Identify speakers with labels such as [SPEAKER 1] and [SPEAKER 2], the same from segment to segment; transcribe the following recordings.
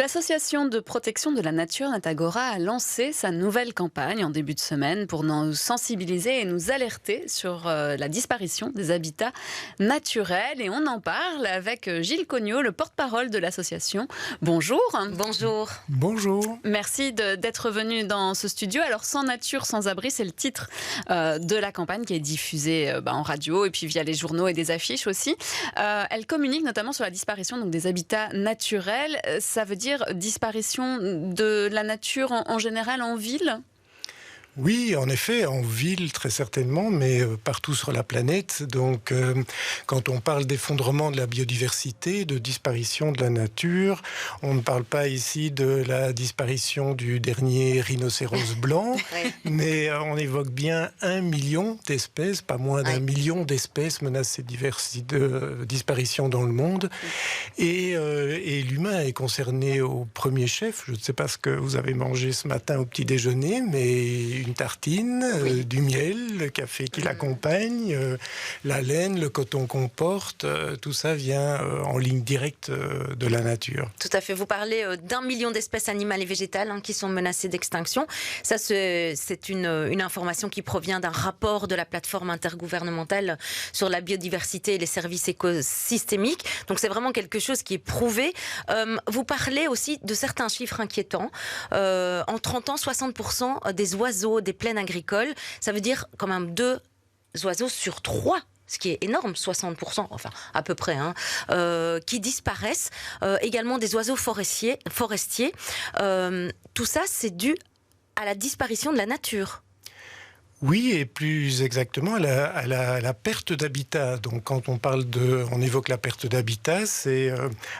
[SPEAKER 1] L'association de protection de la nature Natagora a lancé sa nouvelle campagne en début de semaine pour nous sensibiliser et nous alerter sur la disparition des habitats naturels. Et on en parle avec Gilles Cognot, le porte-parole de l'association. Bonjour.
[SPEAKER 2] Bonjour.
[SPEAKER 3] Bonjour.
[SPEAKER 1] Merci d'être venu dans ce studio. Alors, Sans nature, sans abri, c'est le titre de la campagne qui est diffusée en radio et puis via les journaux et des affiches aussi. Elle communique notamment sur la disparition donc, des habitats naturels. Ça veut dire disparition de la nature en général en ville ?
[SPEAKER 3] Oui, en effet, en ville très certainement, mais partout sur la planète. Donc, quand on parle d'effondrement de la biodiversité, de disparition de la nature, on ne parle pas ici de la disparition du dernier rhinocéros blanc, mais on évoque bien 1 million d'espèces, pas moins d'1 million d'espèces menacées de disparition dans le monde. Et l'humain est concerné au premier chef. Je ne sais pas ce que vous avez mangé ce matin au petit déjeuner, mais une tartine, du miel, le café qui l'accompagne, la laine, le coton qu'on porte, tout ça vient en ligne directe de la nature.
[SPEAKER 2] Tout à fait. Vous parlez d'1 million d'espèces animales et végétales qui sont menacées d'extinction. Ça, c'est une information qui provient d'un rapport de la plateforme intergouvernementale sur la biodiversité et les services écosystémiques. Donc, c'est vraiment quelque chose qui est prouvé. Vous parlez aussi de certains chiffres inquiétants. En 30 ans, 60% des oiseaux des plaines agricoles, ça veut dire quand même 2 oiseaux sur 3, ce qui est énorme, 60%, enfin à peu près, qui disparaissent. Également des oiseaux forestiers. Tout ça, c'est dû à la disparition de la nature.
[SPEAKER 3] Oui, et plus exactement à la perte d'habitat. Donc, quand on évoque la perte d'habitat, c'est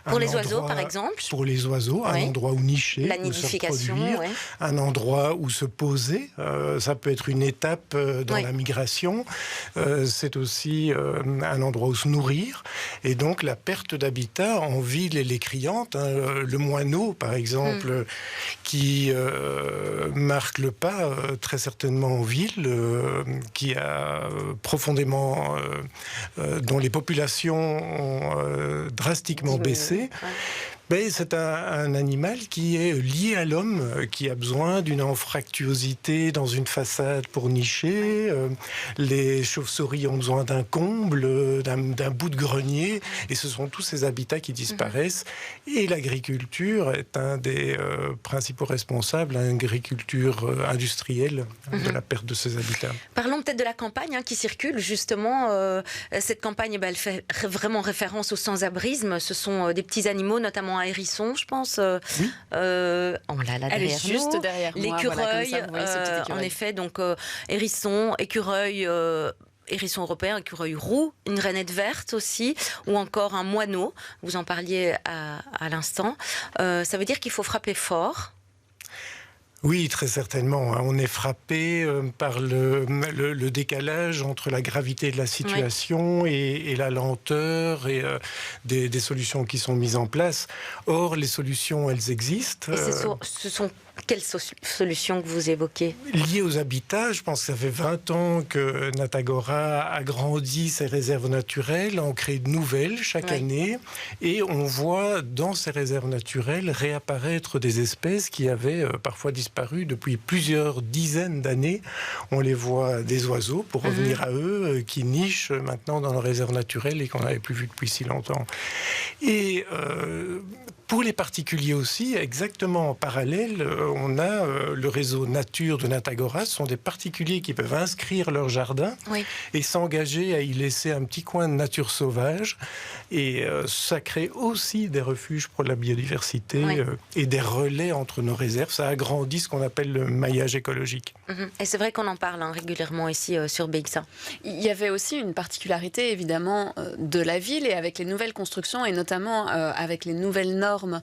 [SPEAKER 2] pour les oiseaux, par exemple.
[SPEAKER 3] Pour les oiseaux, un endroit où nicher,
[SPEAKER 2] la
[SPEAKER 3] où se
[SPEAKER 2] nidification,
[SPEAKER 3] reproduire, un endroit où se poser. Ça peut être une étape dans la migration. C'est aussi un endroit où se nourrir. Et donc, la perte d'habitat en ville, elle est criante. Le moineau, par exemple, qui marque le pas très certainement en ville. Qui a profondément, dont les populations ont drastiquement baissé. Ben, c'est un animal qui est lié à l'homme, qui a besoin d'une anfractuosité dans une façade pour nicher. Les chauves-souris ont besoin d'un comble, d'un bout de grenier, et ce sont tous ces habitats qui disparaissent. Et l'agriculture est un des principaux responsables, l'agriculture industrielle, de la perte de ces habitats.
[SPEAKER 2] Parlons peut-être de la campagne qui circule, justement. Cette campagne, elle fait vraiment référence au sans-abrisme. Ce sont des petits animaux, notamment un hérisson, je pense.
[SPEAKER 1] Oui.
[SPEAKER 2] On l'a là derrière nous.
[SPEAKER 1] Elle est juste derrière moi.
[SPEAKER 2] L'écureuil,
[SPEAKER 1] voilà,
[SPEAKER 2] en effet, donc hérisson, écureuil... hérisson européen, écureuil roux, une rainette verte aussi, ou encore un moineau. Vous en parliez à l'instant. Ça veut dire qu'il faut frapper fort.
[SPEAKER 3] Oui, très certainement. On est frappé par le décalage entre la gravité de la situation et la lenteur et des solutions qui sont mises en place. Or, les solutions, elles existent.
[SPEAKER 2] Et ce sont quelles solutions que vous évoquez ?
[SPEAKER 3] Liées aux habitats, je pense que ça fait 20 ans que Natagora agrandit ses réserves naturelles, en crée de nouvelles chaque année, et on voit dans ces réserves naturelles réapparaître des espèces qui avaient parfois disparu depuis plusieurs dizaines d'années. On les voit des oiseaux, pour revenir à eux, qui nichent maintenant dans nos réserves naturelles et qu'on n'avait plus vu depuis si longtemps. Et pour les particuliers aussi, exactement en parallèle, on a le réseau nature de Natagora. Ce sont des particuliers qui peuvent inscrire leur jardin et s'engager à y laisser un petit coin de nature sauvage. Et ça crée aussi des refuges pour la biodiversité et des relais entre nos réserves. Ça agrandit ce qu'on appelle le maillage écologique.
[SPEAKER 2] Et c'est vrai qu'on en parle régulièrement ici sur BX1.
[SPEAKER 1] Il y avait aussi une particularité évidemment de la ville et avec les nouvelles constructions et notamment avec les nouvelles normes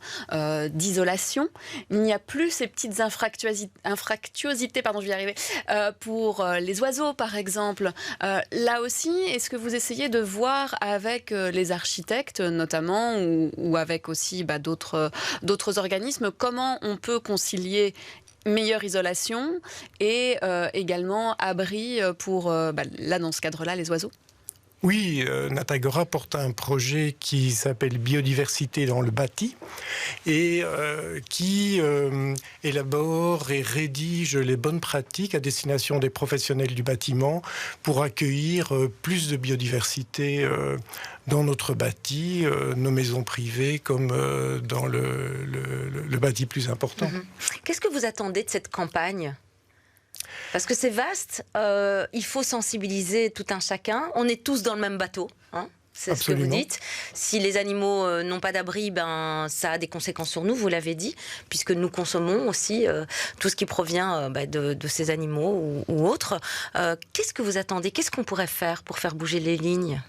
[SPEAKER 1] d'isolation. Il n'y a plus ces petites infractuosités, je vais y arriver, pour les oiseaux par exemple. Là aussi, est-ce que vous essayez de voir avec les architectes notamment ou avec aussi d'autres organismes comment on peut concilier meilleure isolation et également abri pour, là dans ce cadre-là, les oiseaux ?
[SPEAKER 3] Oui, Natagora porte un projet qui s'appelle Biodiversité dans le bâti et qui élabore et rédige les bonnes pratiques à destination des professionnels du bâtiment pour accueillir plus de biodiversité dans notre bâti, nos maisons privées comme dans le bâti plus important.
[SPEAKER 2] Qu'est-ce que vous attendez de cette campagne ? Parce que c'est vaste, il faut sensibiliser tout un chacun. On est tous dans le même bateau, hein, c'est
[SPEAKER 3] Absolument.
[SPEAKER 2] ce que vous dites. Si les animaux n'ont pas d'abri, ça a des conséquences sur nous, vous l'avez dit, puisque nous consommons aussi tout ce qui provient de ces animaux ou autres. Qu'est-ce que vous attendez ? Qu'est-ce qu'on pourrait faire pour faire bouger les lignes ?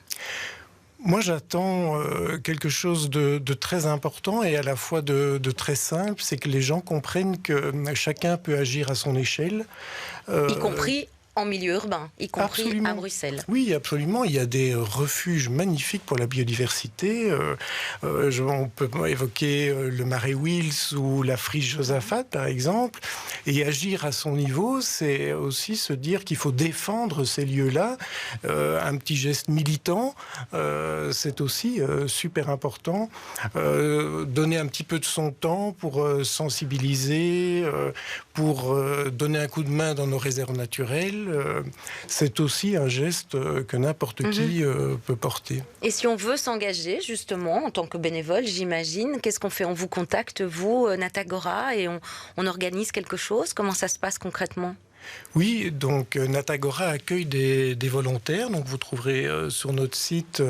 [SPEAKER 3] Moi, j'attends quelque chose de très important et à la fois de très simple, c'est que les gens comprennent que chacun peut agir à son échelle.
[SPEAKER 2] Y compris en milieu urbain, y compris
[SPEAKER 3] absolument.
[SPEAKER 2] à Bruxelles.
[SPEAKER 3] Oui, absolument. Il y a des refuges magnifiques pour la biodiversité. On peut évoquer le Marais Wils ou la Friche Josaphat, par exemple. Et agir à son niveau, c'est aussi se dire qu'il faut défendre ces lieux-là. Un petit geste militant, c'est aussi super important. Donner un petit peu de son temps pour sensibiliser, pour donner un coup de main dans nos réserves naturelles. C'est aussi un geste que n'importe qui peut porter.
[SPEAKER 2] Et si on veut s'engager, justement, en tant que bénévole, j'imagine, qu'est-ce qu'on fait ? On vous contacte, vous, Natagora, et on organise quelque chose ? Comment ça se passe concrètement ?
[SPEAKER 3] Oui, donc Natagora accueille des volontaires. Donc vous trouverez sur notre site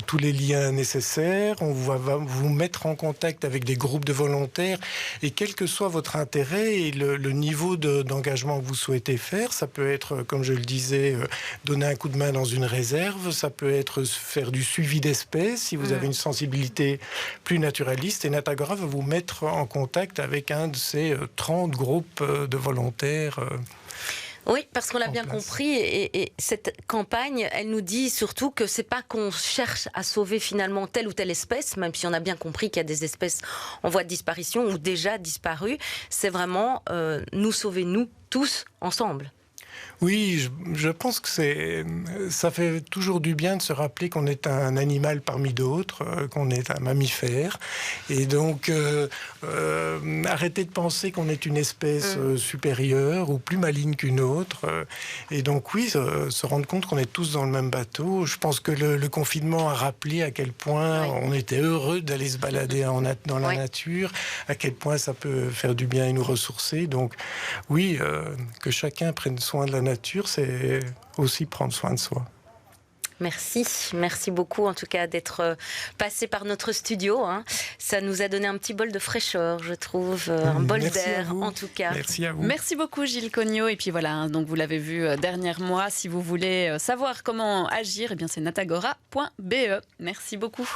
[SPEAKER 3] tous les liens nécessaires. On va vous mettre en contact avec des groupes de volontaires. Et quel que soit votre intérêt et le niveau d'engagement que vous souhaitez faire, ça peut être, comme je le disais, donner un coup de main dans une réserve. Ça peut être faire du suivi d'espèces si vous avez une sensibilité plus naturaliste. Et Natagora va vous mettre en contact avec un de ces 30 groupes de volontaires.
[SPEAKER 2] Oui, parce qu'on l'a bien compris, et cette campagne, elle nous dit surtout que c'est pas qu'on cherche à sauver finalement telle ou telle espèce, même si on a bien compris qu'il y a des espèces en voie de disparition ou déjà disparues, c'est vraiment nous sauver, nous, tous, ensemble.
[SPEAKER 3] Oui, je pense que ça fait toujours du bien de se rappeler qu'on est un animal parmi d'autres, qu'on est un mammifère. Et donc, arrêter de penser qu'on est une espèce supérieure ou plus maligne qu'une autre. Et donc, oui, se rendre compte qu'on est tous dans le même bateau. Je pense que le confinement a rappelé à quel point on était heureux d'aller se balader dans la nature, à quel point ça peut faire du bien et nous ressourcer. Donc, oui, que chacun prenne soin de la nature, c'est aussi prendre soin de soi.
[SPEAKER 2] Merci beaucoup en tout cas d'être passé par notre studio. Ça nous a donné un petit bol de fraîcheur, je trouve, un bol d'air en tout cas.
[SPEAKER 3] Merci à vous.
[SPEAKER 1] Merci beaucoup Gilles Cognot. Et puis voilà, donc vous l'avez vu dernièrement, si vous voulez savoir comment agir, eh bien c'est natagora.be. Merci beaucoup.